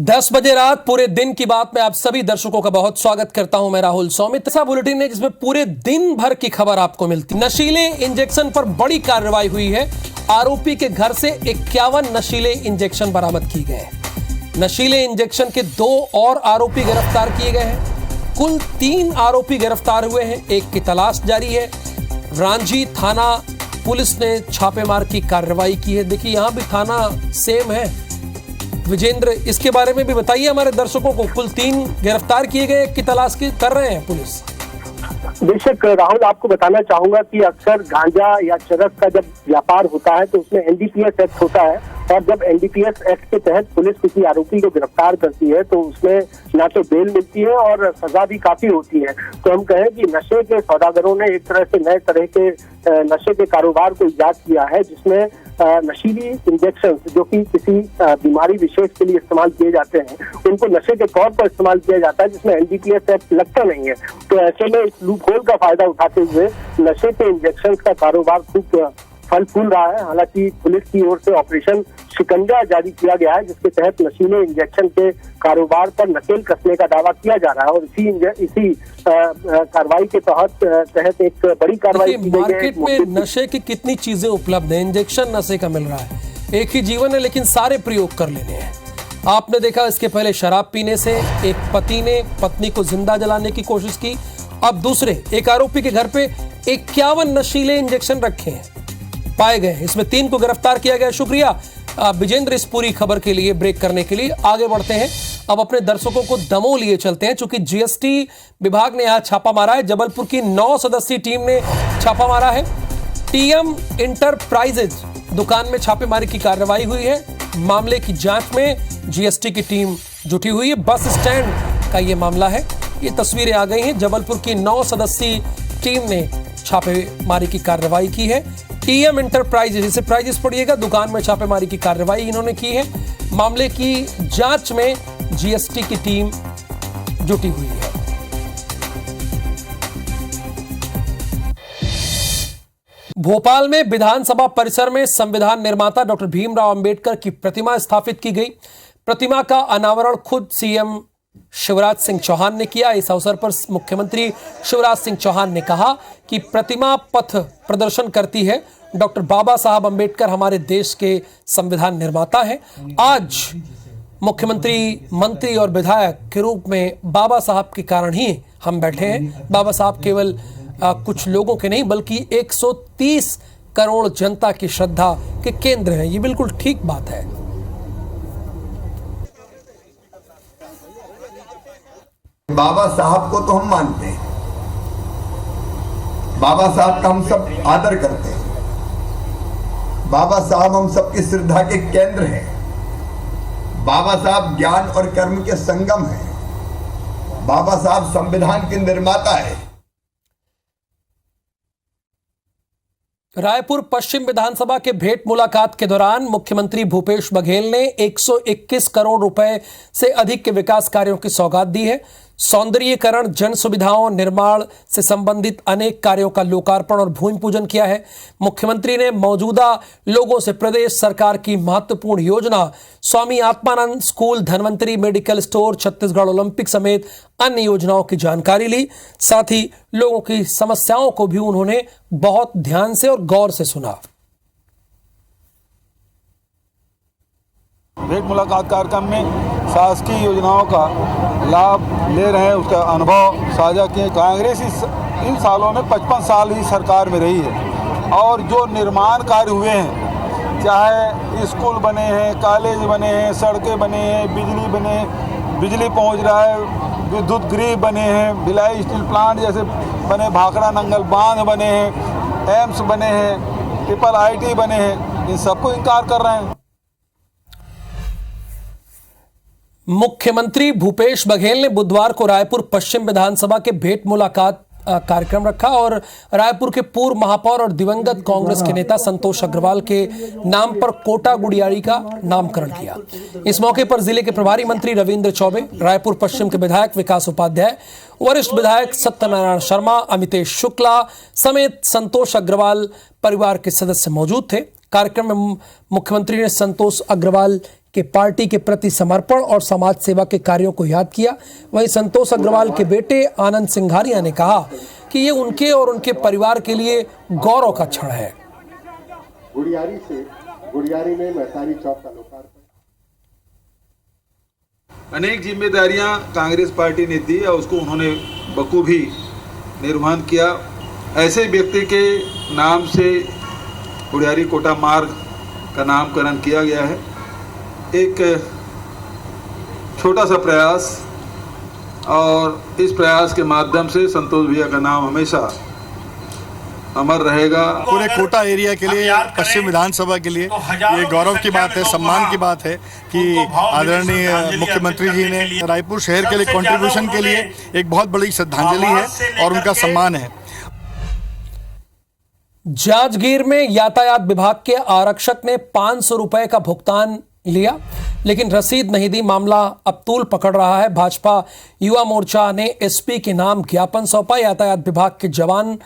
10 बजे रात पूरे दिन की बात में आप सभी दर्शकों का बहुत स्वागत करता हूं। मैं राहुल सौमित। ऐसा बुलेटिन है जिसमें पूरे दिन भर की खबर आपको मिलती। नशीले इंजेक्शन पर बड़ी कार्रवाई हुई है। आरोपी के घर से 51 नशीले इंजेक्शन बरामद किए गए। नशीले इंजेक्शन के 2 और आरोपी गिरफ्तार किए गए हैं। कुल 3 आरोपी गिरफ्तार हुए हैं। एक की तलाश जारी है। रांझी थाना पुलिस ने छापेमार की कार्रवाई की है। देखिए यहां भी थाना सेम है। विजेंद्र, इसके बारे में भी बताइए हमारे दर्शकों को। कुल 3 गिरफ्तार किए गए की तलाश कर रहे हैं पुलिस। बेशक राहुल, आपको बताना चाहूंगा कि अक्सर गांजा या चरस का जब व्यापार होता है तो उसमें एनडीपीएस एक्ट होता है, और जब एनडीपीएस एक्ट के तहत पुलिस किसी आरोपी को गिरफ्तार करती है तो उसमें ना तो बेल मिलती है और सजा भी काफी होती है। तो हम कहें कि नशे के सौदागरों ने एक तरह से नए तरह के नशे के कारोबार को इजाद किया है, जिसमें नशीली इंजेक्शन जो कि किसी बीमारी विशेष के लिए इस्तेमाल किए जाते हैं, उनको नशे के तौर पर इस्तेमाल किया जाता है, जिसमें एनडीपीएस एक्ट लगता नहीं है। तो ऐसे में इस लूपहोल का फायदा उठाते हुए नशे के इंजेक्शन का कारोबार खूब फल फूल रहा है। हालांकि पुलिस की ओर से ऑपरेशन शिकंजा जारी किया गया है, जिसके तहत नशीले इंजेक्शन के कारोबार पर नकेल कसने का दावा किया जा रहा है, और इसी कार्रवाई के तहत एक बड़ी कार्रवाई की गई है। मार्केट में नशे की कितनी चीजें उपलब्ध है। इंजेक्शन नशे का मिल रहा है। एक ही जीवन है लेकिन सारे प्रयोग कर लेने हैं। आपने देखा इसके पहले शराब पीने से एक पति ने पत्नी को जिंदा जलाने की कोशिश की। अब दूसरे एक आरोपी के घर पे 51 नशीले इंजेक्शन रखे हैं, पाए गए। इसमें 3 को गिरफ्तार किया गया। शुक्रिया विजेंद्र इस पूरी खबर के लिए। ब्रेक करने के लिए आगे बढ़ते हैं। अब अपने दर्शकों को दमोह लिए चलते हैं, चूंकि जीएसटी विभाग ने यहां छापा मारा है। जबलपुर की 9 सदस्यीय टीम ने छापा मारा है। टीएम इंटरप्राइजेज दुकान में छापेमारी की कार्रवाई हुई है। मामले की जांच में जीएसटी की टीम जुटी हुई है। बस स्टैंड का यह मामला है। ये तस्वीरें आ गई हैं। जबलपुर की 9 सदस्यीय टीम ने छापेमारी की कार्रवाई की है। टीएम इंटरप्राइजेज, इसे प्राइजेस पढ़िएगा, दुकान में छापेमारी की कार्रवाई इन्होंने की है। मामले की जांच में जीएसटी की टीम जुटी हुई है। भोपाल में विधानसभा परिसर में संविधान निर्माता डॉक्टर भीमराव अंबेडकर की प्रतिमा स्थापित की गई। प्रतिमा का अनावरण खुद सीएम शिवराज सिंह चौहान ने किया। इस अवसर पर मुख्यमंत्री शिवराज सिंह चौहान ने कहा कि प्रतिमा पथ प्रदर्शन करती है डॉक्टर बाबा साहब अंबेडकर हमारे देश के संविधान निर्माता हैं। आज मुख्यमंत्री, मंत्री और विधायक के रूप में बाबा साहब के कारण ही हम बैठे हैं। बाबा साहब केवल कुछ लोगों के नहीं बल्कि 130 करोड़ जनता की श्रद्धा के केंद्र हैं। ये बिल्कुल ठीक बात है। बाबा साहब को तो हम मानते हैं, बाबा साहब का हम सब आदर करते हैं। बाबा साहब हम सबकी श्रद्धा के केंद्र हैं। बाबा साहब ज्ञान और कर्म के संगम हैं। बाबा साहब संविधान के निर्माता है। रायपुर पश्चिम विधानसभा के भेंट मुलाकात के दौरान मुख्यमंत्री भूपेश बघेल ने 121 करोड़ रुपए से अधिक के विकास कार्यों की सौगात दी है। सौंदर्यीकरण, जन सुविधाओं, निर्माण से संबंधित अनेक कार्यों का लोकार्पण और भूमि पूजन किया है। मुख्यमंत्री ने मौजूदा लोगों से प्रदेश सरकार की महत्वपूर्ण योजना Swami Atmanand school, Dhanvantari medical store, Chhattisgarh Olympic समेत अन्य योजनाओं की जानकारी ली। साथ ही लोगों की समस्याओं को भी उन्होंने बहुत ध्यान से और गौर से सुना। भेंट मुलाकात कार्यक्रम में शासकीय योजनाओं का लाभ ले रहे हैं, उसका अनुभव साझा किए। कांग्रेस इन सालों में 55 साल ही सरकार में रही है, और जो निर्माण कार्य हुए हैं, चाहे स्कूल बने हैं, कॉलेज बने हैं, सड़कें बने हैं, बिजली पहुंच रहा है, विद्युत गृह बने हैं, भिलाई स्टील प्लांट जैसे बने, भाखड़ा नंगल बांध बने हैं, एम्स बने हैं, ट्रिपल आईटी बने हैं, इन सबको इनकार कर रहे हैं। मुख्यमंत्री भूपेश बघेल ने बुधवार को रायपुर पश्चिम विधानसभा के भेंट मुलाकात कार्यक्रम रखा और रायपुर के पूर्व महापौर और दिवंगत कांग्रेस के नेता संतोष अग्रवाल के नाम पर कोटा गुड़ियारी का नामकरण किया। इस मौके पर जिले के प्रभारी मंत्री रविंद्र चौबे, रायपुर पश्चिम के विधायक विकास उपाध्याय, वरिष्ठ विधायक सत्यनारायण शर्मा, अमितेश शुक्ला समेत संतोष अग्रवाल परिवार के सदस्य मौजूद थे। कार्यक्रम में मुख्यमंत्री ने संतोष अग्रवाल के पार्टी के प्रति समर्पण और समाज सेवा के कार्यों को याद किया। वहीं संतोष अग्रवाल के बेटे आनंद सिंघानिया ने कहा कि ये उनके और उनके परिवार के लिए गौरव का क्षण है। गुड़ियारी में महतारी चौक का लोकार्पण। अनेक जिम्मेदारियां कांग्रेस पार्टी ने दी और उसको उन्होंने बखूबी निर्वहन किया। ऐसे व्यक्ति के नाम से गुड़ियारी कोटा मार्ग का नामकरण किया गया है। एक छोटा सा प्रयास, और इस प्रयास के माध्यम से संतोष भैया का नाम हमेशा अमर रहेगा। पूरे कोटा एरिया के लिए, पश्चिम विधानसभा के लिए ये गौरव की बात है, सम्मान की बात है कि आदरणीय मुख्यमंत्री जी ने रायपुर शहर के लिए कंट्रीब्यूशन के लिए एक बहुत बड़ी श्रद्धांजलि है और उनका सम्मान है। जांजगीर में यातायात विभाग के आरक्षक ने 500 रुपए का भुगतान लिया, लेकिन रसीद नहीं दी। मामला अब तूल पकड़ रहा है। भाजपा युवा मोर्चा ने एसपी के नाम ज्ञापन सौंपा। यातायात विभाग के जवान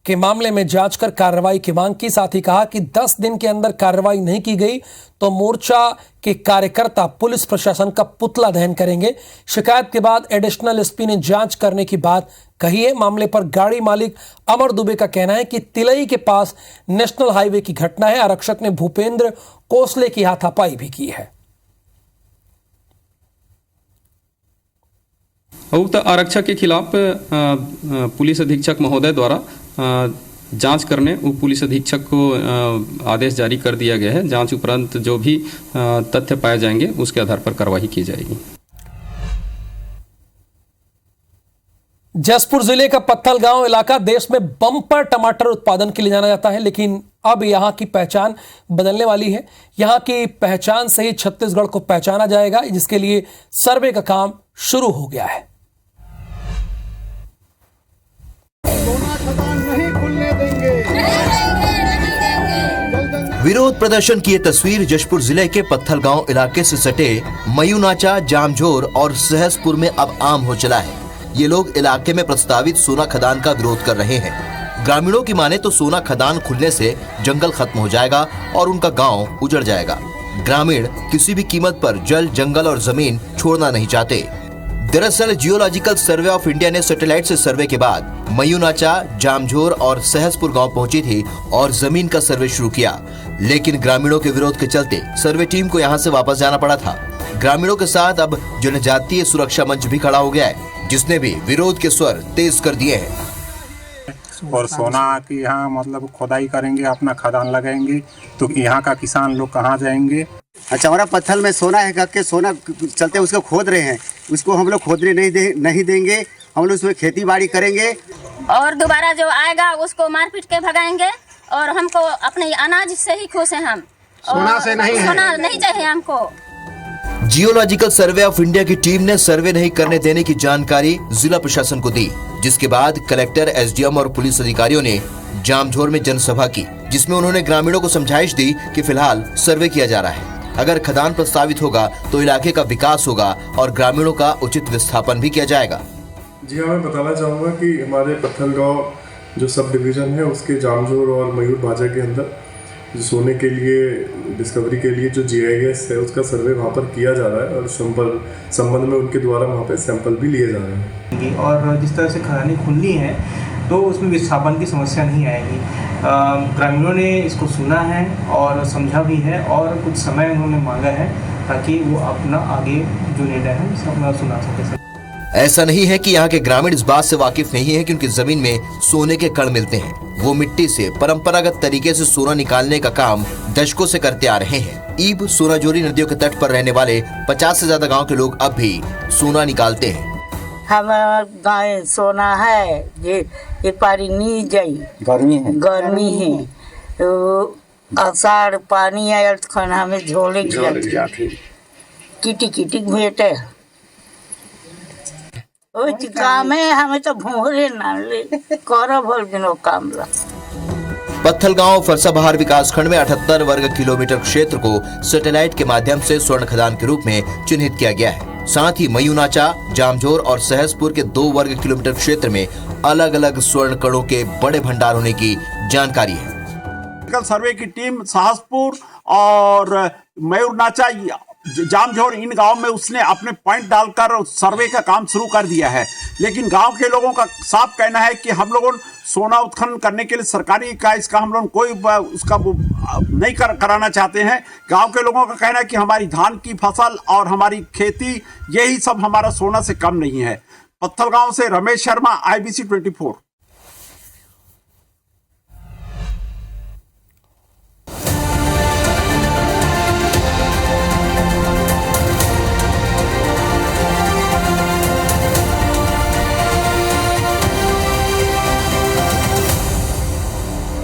के मामले में जांच कर कार्रवाई की मांग की। साथ ही कहा कि 10 दिन के अंदर कार्रवाई नहीं की गई तो मोर्चा के कार्यकर्ता पुलिस प्रशासन का पुतला दहन करेंगे। शिकायत के बाद एडिशनल एसपी ने जांच करने की बात कही है। मामले पर गाड़ी मालिक अमर दुबे का कहना है कि तिलई के पास नेशनल हाईवे की घटना है। आरक्षक ने भूपेंद्र कोसले की हाथापाई भी की है। उक्त आरक्षक के खिलाफ पुलिस अधीक्षक महोदय द्वारा जांच करने उप पुलिस अधीक्षक को आदेश जारी कर दिया गया है। जांच उपरांत जो भी तथ्य पाए जाएंगे उसके आधार पर कार्रवाई की जाएगी। जसपुर जिले का पत्थलगांव इलाका देश में बम्पर टमाटर उत्पादन के लिए जाना जाता है, लेकिन अब यहां की पहचान बदलने वाली है। यहां की पहचान से ही छत्तीसगढ़ को पहचाना जाएगा, जिसके लिए सर्वे का काम शुरू हो गया है। विरोध प्रदर्शन की ये तस्वीर जशपुर जिले के पत्थलगांव इलाके से सटे मयूनाचा, जामझोर और सहसपुर में अब आम हो चला है। ये लोग इलाके में प्रस्तावित सोना खदान का विरोध कर रहे हैं। ग्रामीणों की माने तो सोना खदान खुलने से जंगल खत्म हो जाएगा और उनका गांव उजड़ जाएगा। ग्रामीण किसी भी कीमत पर जल, जंगल और जमीन छोड़ना नहीं चाहते। दरअसल जियोलॉजिकल सर्वे ऑफ इंडिया ने सैटेलाइट से सर्वे के बाद मयूनाचा, जामझोर और सहसपुर गांव पहुंची थी और जमीन का सर्वे शुरू किया, लेकिन ग्रामीणों के विरोध के चलते सर्वे टीम को यहां से वापस जाना पड़ा था। ग्रामीणों के साथ अब जनजातीय सुरक्षा मंच भी खड़ा हो गया है, जिसने भी विरोध के स्वर तेज कर दिए हैं। और सोना की यहाँ मतलब खोदाई करेंगे, अपना खदान लगाएंगे, तो यहाँ का किसान लोग कहाँ जाएंगे? अच्छा, हमारा पत्थर में सोना है करके सोना चलते उसको खोद रहे हैं, उसको हम लोग खोदने नहीं देंगे। हम लोग उसमें खेती बाड़ी करेंगे और दोबारा जो आएगा उसको मार पीट के भगाएंगे। और हमको अपने अनाज से ही खुश हैं हम, सोना से नहीं है। सोना नहीं चाहिए हमको। जियोलॉजिकल सर्वे ऑफ इंडिया की टीम ने सर्वे नहीं करने देने की जानकारी जिला प्रशासन को दी, जिसके बाद कलेक्टर, एसडीएम और पुलिस अधिकारियों ने जामझोर में जनसभा की, जिसमें उन्होंने ग्रामीणों को समझाइश दी कि फिलहाल सर्वे किया जा रहा है। अगर खदान प्रस्तावित होगा तो इलाके का विकास होगा और ग्रामीणों का उचित विस्थापन भी किया जाएगा। जी हाँ, मैं बताना चाहूँगा कि हमारे पत्थलगांव जो सब डिवीज़न है उसके जामझोर और मयूर भाजा के अंदर जो सोने के लिए डिस्कवरी के लिए जो GIS है उसका सर्वे वहाँ पर किया जा रहा है और संबंध में उनके द्वारा वहाँ पे सैंपल भी लिए जा रहे हैं। और जिस तरह से खदानें खुलनी है तो उसमें विस्थापन की समस्या नहीं आएगी। ग्रामीणों ने इसको सुना है और समझा भी है और कुछ समय उन्होंने मांगा है ताकि वो अपना आगे जो निर्णय है अपना सुना सके। ऐसा नहीं है कि यहाँ के ग्रामीण इस बात से वाकिफ नहीं है कि उनकी जमीन में सोने के कण मिलते हैं। वो मिट्टी से परंपरागत तरीके से सोना निकालने का काम दशकों से करते आ रहे हैं। ईब, सोनाजोरी नदियों के तट पर रहने वाले 50 से ज्यादा गांव के लोग अब भी सोना निकालते हैं। हमारा गाँव सोना है, ये पारी नी जाई गर्मी है तो आषाढ़ पानी आयल खाना हमें झोले किटी भेटे काम है। हमें तो भोरे ना ले करो भर दिनों काम ला। पत्थलगांव फरसाबहार विकासखंड में 78 वर्ग किलोमीटर क्षेत्र को सैटेलाइट के माध्यम से स्वर्ण खदान के रूप में चिन्हित किया गया है। साथ ही मयूनाचा, जामझोर और सहसपुर के 2 वर्ग किलोमीटर क्षेत्र में अलग अलग स्वर्ण कणों के बड़े भंडार होने की जानकारी है। जियोलॉजिकल सर्वे की टीम सहसपुर और मयूर नाचा जामझोर इन गांव में उसने अपने पॉइंट डालकर सर्वे का काम शुरू कर दिया है। लेकिन गांव के लोगों का साफ कहना है कि हम लोगों सोना उत्खनन करने के लिए सरकारी इकाई इसका हम लोग कोई उसका नहीं कराना चाहते हैं। गांव के लोगों का कहना है कि हमारी धान की फसल और हमारी खेती यही सब हमारा सोना से कम नहीं है। पत्थलगांव से रमेश शर्मा, IBC 24।